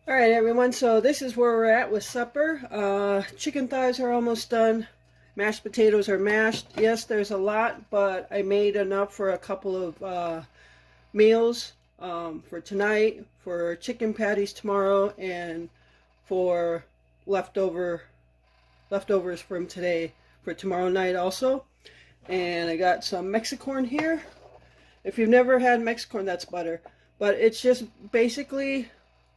All right, everyone. So this is where we're at with supper. Chicken thighs are almost done. Mashed potatoes are mashed. Yes, there's a lot, but I made enough for a couple of meals for tonight, for chicken patties tomorrow, and for leftovers from today for tomorrow night also. And I got some Mexicorn here. If you've never had Mexicorn, that's butter, but it's just basically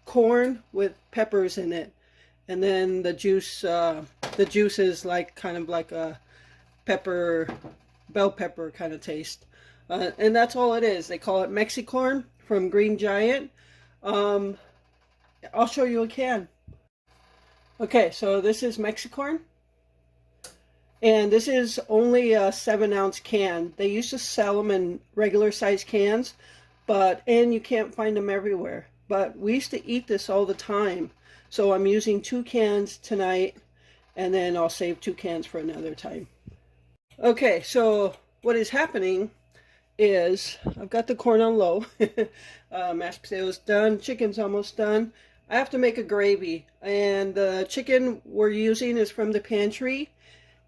corn with peppers in it, and then the juice is like kind of like a bell pepper kind of taste, and that's all it is. They call it Mexicorn from Green Giant. um, I'll show you a can. Okay, so this is Mexicorn, and this is only a 7-ounce can. They used to sell them in regular size cans, and you can't find them everywhere. But we used to eat this all the time. So I'm using 2 cans tonight, and then I'll save 2 cans for another time. Okay, so what is happening is I've got the corn on low. Mashed potatoes done, chicken's almost done. I have to make a gravy, and the chicken we're using is from the pantry,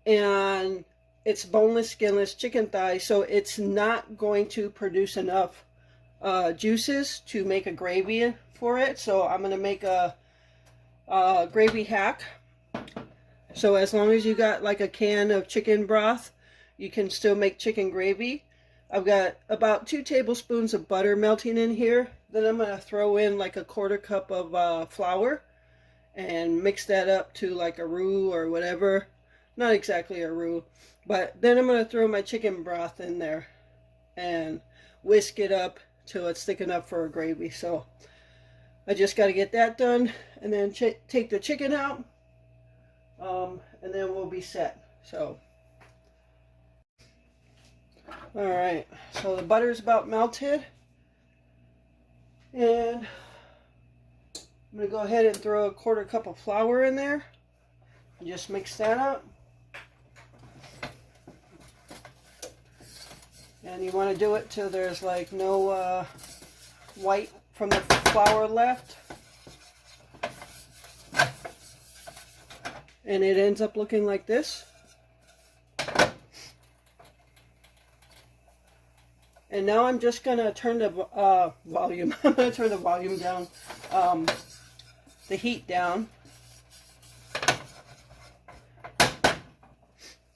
and it's boneless, skinless chicken thigh, so it's not going to produce enough juices to make a gravy for it. So I'm going to make a gravy hack. So as long as you got like a can of chicken broth, you can still make chicken gravy. I've got about 2 tablespoons of butter melting in here. Then I'm going to throw in like a 1/4 cup of flour and mix that up to like a roux or whatever. Not exactly a roux, but then I'm going to throw my chicken broth in there and whisk it up till it's thick enough for a gravy. So I just got to get that done, and then take the chicken out, and then we'll be set. So all right, so the butter's about melted, and I'm going to go ahead and throw a 1/4 cup of flour in there and just mix that up. And you want to do it till there's like no white from the flour left. And it ends up looking like this. And now I'm just going to turn the volume. I'm going to turn the volume down, the heat down.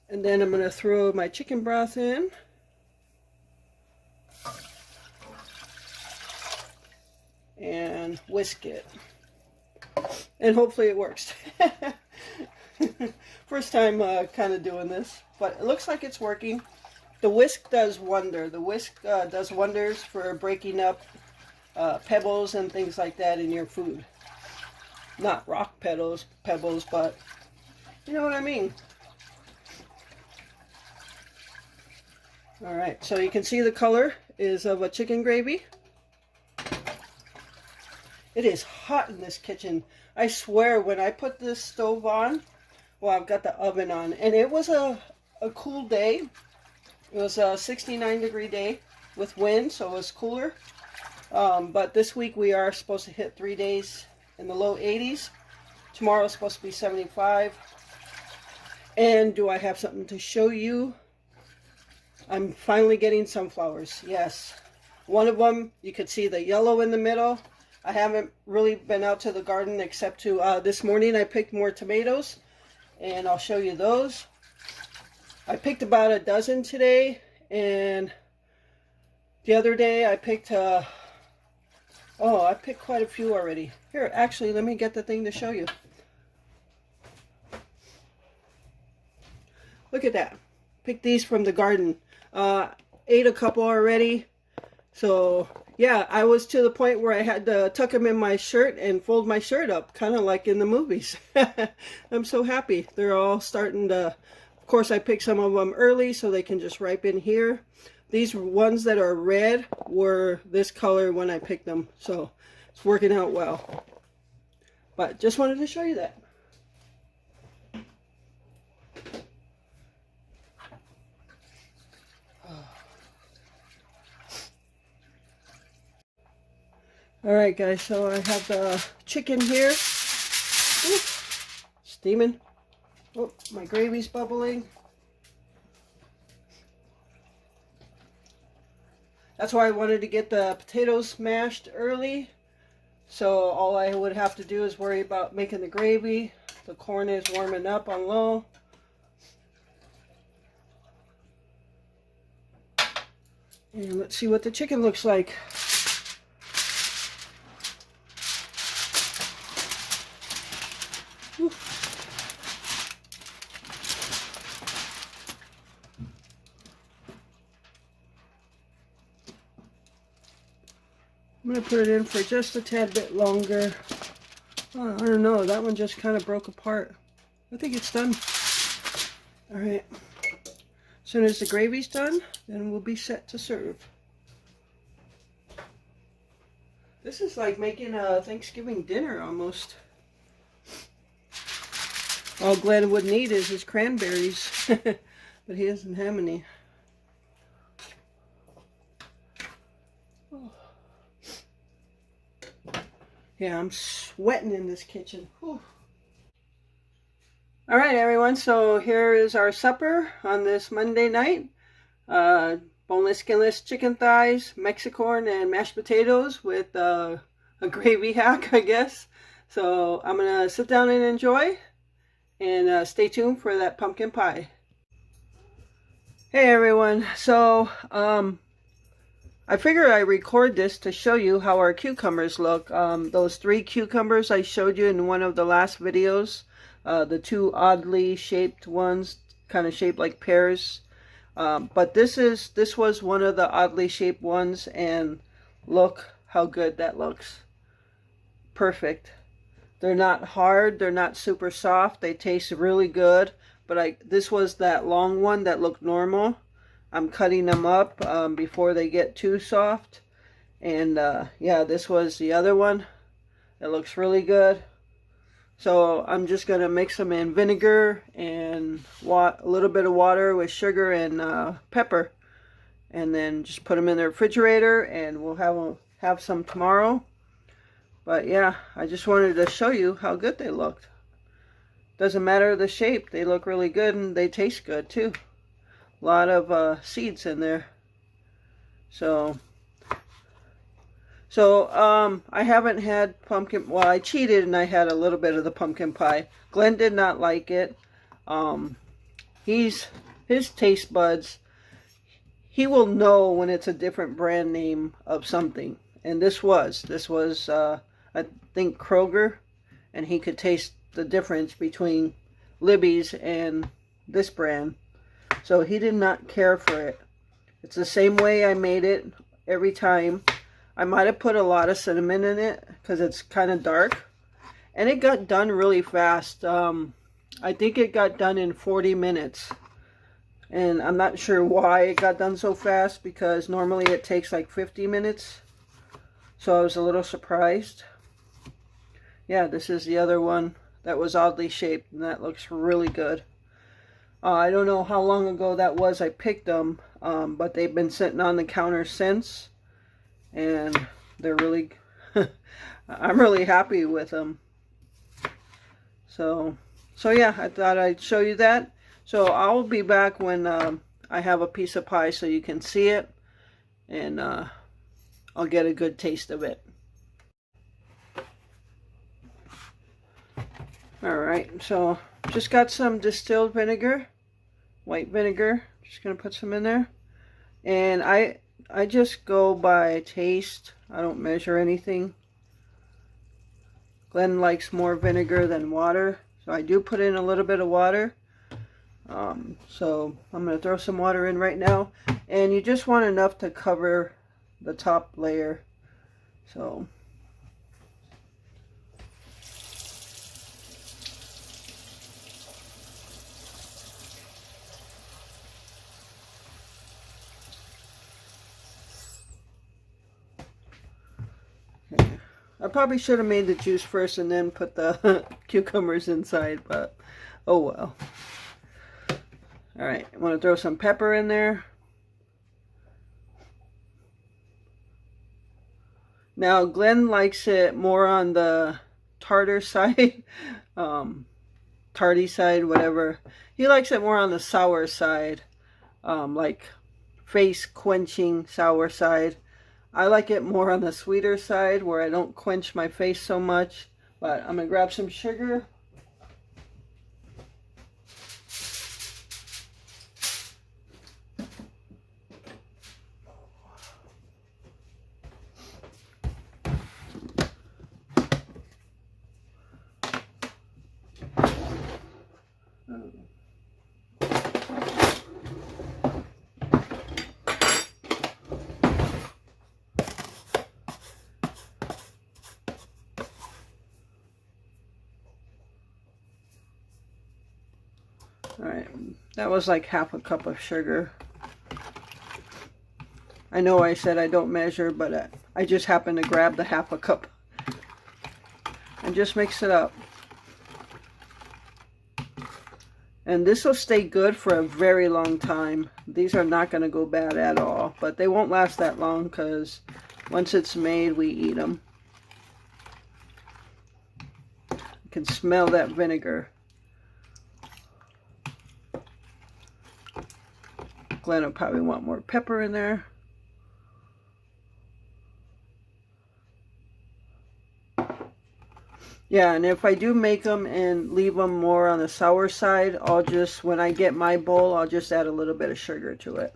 And then I'm going to throw my chicken broth in. And whisk it, and hopefully it works. First time kind of doing this, but it looks like it's working. The whisk does wonder. The whisk does wonders for breaking up pebbles and things like that in your food. Not rock pebbles, but you know what I mean. All right, so you can see the color is of a chicken gravy. It is hot in this kitchen. I swear, when I put this stove on, well, I've got the oven on, and it was a cool day. It was a 69-degree day with wind, so it was cooler. But this week we are supposed to hit 3 days in the low 80s. Tomorrow is supposed to be 75. And do I have something to show you? I'm finally getting sunflowers. Yes. One of them, you could see the yellow in the middle. I haven't really been out to the garden except to this morning I picked more tomatoes, and I'll show you those. I picked about a dozen today, and the other day I picked I picked quite a few already. Here, actually, let me get the thing to show you. Look at that. Picked these from the garden. Ate a couple already. So yeah, I was to the point where I had to tuck them in my shirt and fold my shirt up, kind of like in the movies. I'm so happy. They're all starting to, of course I picked some of them early so they can just ripen here. These ones that are red were this color when I picked them, so it's working out well. But just wanted to show you that. Alright guys, so I have the chicken here. Ooh, steaming. Oh, my gravy's bubbling. That's why I wanted to get the potatoes mashed early. So all I would have to do is worry about making the gravy. The corn is warming up on low. And let's see what the chicken looks like. Whew. I'm going to put it in for just a tad bit longer. Oh, I don't know, that one just kind of broke apart. I think it's done. Alright. As soon as the gravy's done, then we'll be set to serve. This is like making a Thanksgiving dinner almost. All Glenn would need is his cranberries, but he doesn't have any. Oh. Yeah, I'm sweating in this kitchen. Whew. All right, everyone, so here is our supper on this Monday night. Boneless, skinless chicken thighs, Mexicorn, and mashed potatoes with a gravy hack, I guess. So I'm going to sit down and enjoy, and stay tuned for that pumpkin pie. Hey, everyone. So I figure I record this to show you how our cucumbers look. Those 3 cucumbers I showed you in one of the last videos. The 2 oddly shaped ones, kind of shaped like pears. But this was one of the oddly shaped ones, and look how good that looks. Perfect. They're not hard, they're not super soft, they taste really good. But this was that long one that looked normal. I'm cutting them up before they get too soft. And yeah, this was the other one. It looks really good. So I'm just going to mix them in vinegar and a little bit of water with sugar and pepper. And then just put them in the refrigerator, and we'll have some tomorrow. But yeah, I just wanted to show you how good they looked. Doesn't matter the shape, they look really good, and they taste good too. A lot of seeds in there. So I haven't had pumpkin, well, I cheated and I had a little bit of the pumpkin pie. Glenn did not like it. His taste buds, he will know when it's a different brand name of something. And this was I think Kroger, and he could taste the difference between Libby's and this brand. So he did not care for it. It's the same way I made it every time. I might have put a lot of cinnamon in it because it's kind of dark. And it got done really fast. I think it got done in 40 minutes. And I'm not sure why it got done so fast, because normally it takes like 50 minutes. So I was a little surprised. Yeah, this is the other one that was oddly shaped, and that looks really good. I don't know how long ago that was I picked them, but they've been sitting on the counter since. And they're really, I'm really happy with them. So yeah, I thought I'd show you that. So I'll be back when I have a piece of pie so you can see it, and I'll get a good taste of it. Alright, so just got some distilled vinegar, white vinegar. Just going to put some in there. And I just go by taste. I don't measure anything. Glenn likes more vinegar than water, so I do put in a little bit of water. So I'm going to throw some water in right now. And you just want enough to cover the top layer. So I probably should have made the juice first and then put the cucumbers inside, but oh well. Alright, I want to throw some pepper in there. Now Glenn likes it more on the tartar side, tarty side, whatever. He likes it more on the sour side, like face quenching sour side. I like it more on the sweeter side where I don't quench my face so much. But I'm gonna grab some sugar. Alright, that was like half a cup of sugar. I know I said I don't measure, but I just happened to grab the half a cup and just mix it up. And this will stay good for a very long time. These are not going to go bad at all, but they won't last that long because once it's made, we eat them. You can smell that vinegar. Glenn will probably want more pepper in there. Yeah, and if I do make them and leave them more on the sour side, I'll just, when I get my bowl, I'll just add a little bit of sugar to it.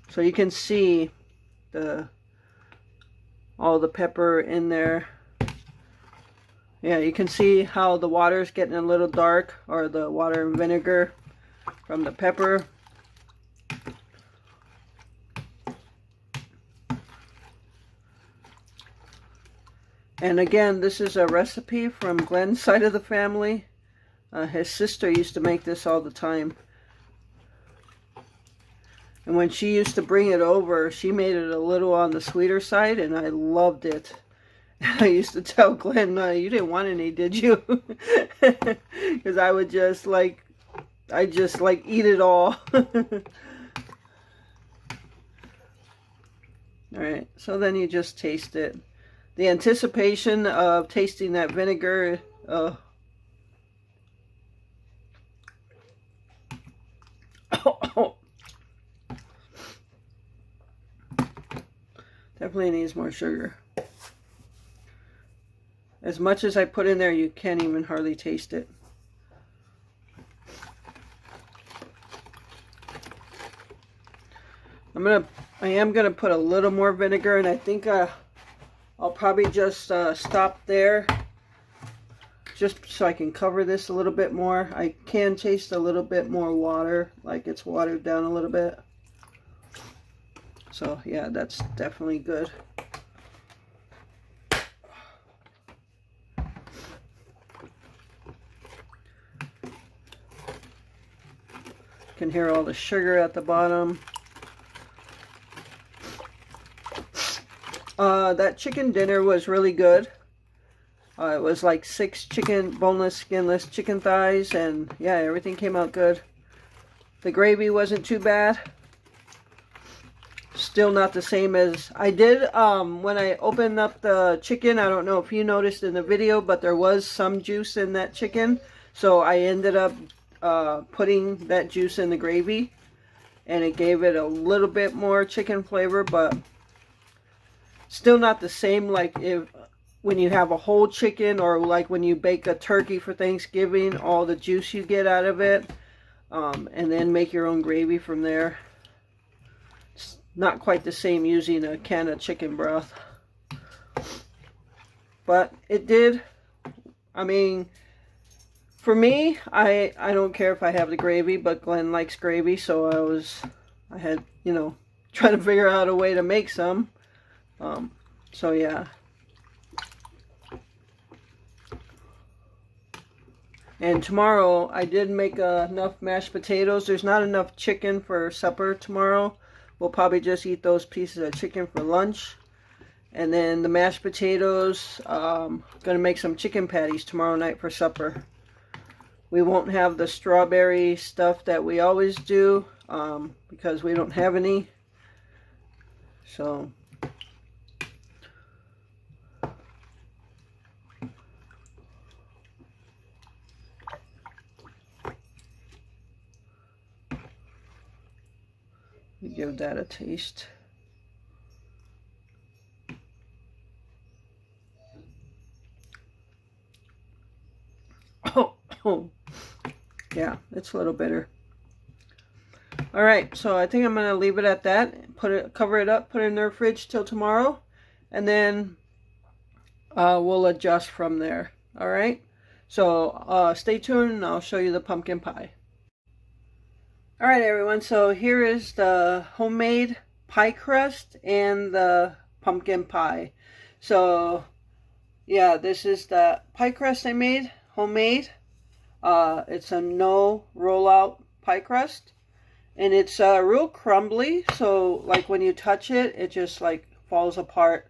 So you can see all the pepper in there. Yeah, you can see how the water is getting a little dark, or the water and vinegar from the pepper. And again, this is a recipe from Glenn's side of the family. His sister used to make this all the time. And when she used to bring it over, she made it a little on the sweeter side, and I loved it. I used to tell Glenn, you didn't want any, did you? Because I would just like, eat it all. Alright, so then you just taste it. The anticipation of tasting that vinegar, definitely needs more sugar. As much as I put in there, you can't even hardly taste it. I am gonna put a little more vinegar, and I think I'll probably just stop there, just so I can cover this a little bit more. I can taste a little bit more water, like it's watered down a little bit. So yeah, that's definitely good. You can hear all the sugar at the bottom. That chicken dinner was really good. It was like 6 boneless, skinless chicken thighs, and yeah, everything came out good. The gravy wasn't too bad. Still not the same as I did when I opened up the chicken. I don't know if you noticed in the video, but there was some juice in that chicken. So I ended up putting that juice in the gravy, and it gave it a little bit more chicken flavor, but still not the same like when you have a whole chicken, or like when you bake a turkey for Thanksgiving, all the juice you get out of it, and then make your own gravy from there. It's not quite the same using a can of chicken broth. But it did, I mean, for me, I don't care if I have the gravy, but Glenn likes gravy, so I had, you know, trying to figure out a way to make some. So yeah. And tomorrow I did make enough mashed potatoes. There's not enough chicken for supper tomorrow. We'll probably just eat those pieces of chicken for lunch. And then the mashed potatoes, gonna make some chicken patties tomorrow night for supper. We won't have the strawberry stuff that we always do, because we don't have any. So give that a taste. Oh, yeah, it's a little bitter. All right, so I think I'm gonna leave it at that. Cover it up, put it in the fridge till tomorrow, and then we'll adjust from there. All right, so stay tuned and I'll show you the pumpkin pie. All right, everyone, so here is the homemade pie crust and the pumpkin pie. So yeah, this is the pie crust I made, homemade. It's a no rollout pie crust, and it's real crumbly, so like when you touch it, it just like falls apart.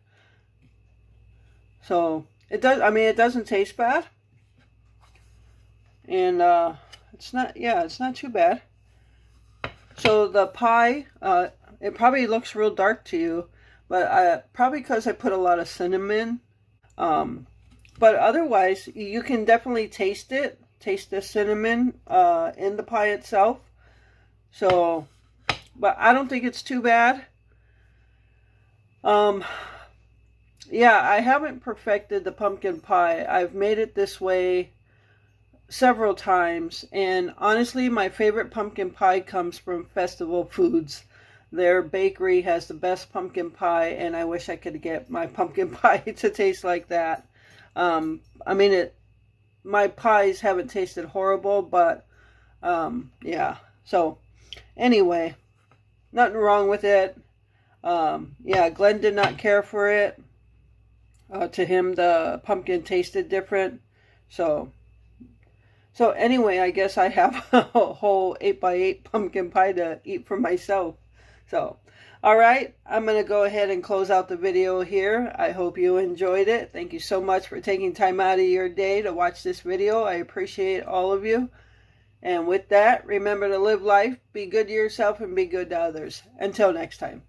So it does, I mean, it doesn't taste bad, and it's not too bad. So the pie, it probably looks real dark to you, but probably because I put a lot of cinnamon. But otherwise, you can definitely taste it. Taste the cinnamon in the pie itself. So, but I don't think it's too bad. Yeah, I haven't perfected the pumpkin pie. I've made it this way several times, and honestly, my favorite pumpkin pie comes from Festival Foods. Their bakery has the best pumpkin pie, and I wish I could get my pumpkin pie to taste like that. I mean, my pies haven't tasted horrible, but yeah. So anyway, nothing wrong with it. Yeah, Glenn did not care for it. To him, the pumpkin tasted different. So anyway, I guess I have a whole 8x8 pumpkin pie to eat for myself. So, all right, I'm going to go ahead and close out the video here. I hope you enjoyed it. Thank you so much for taking time out of your day to watch this video. I appreciate all of you. And with that, remember to live life, be good to yourself, and be good to others. Until next time.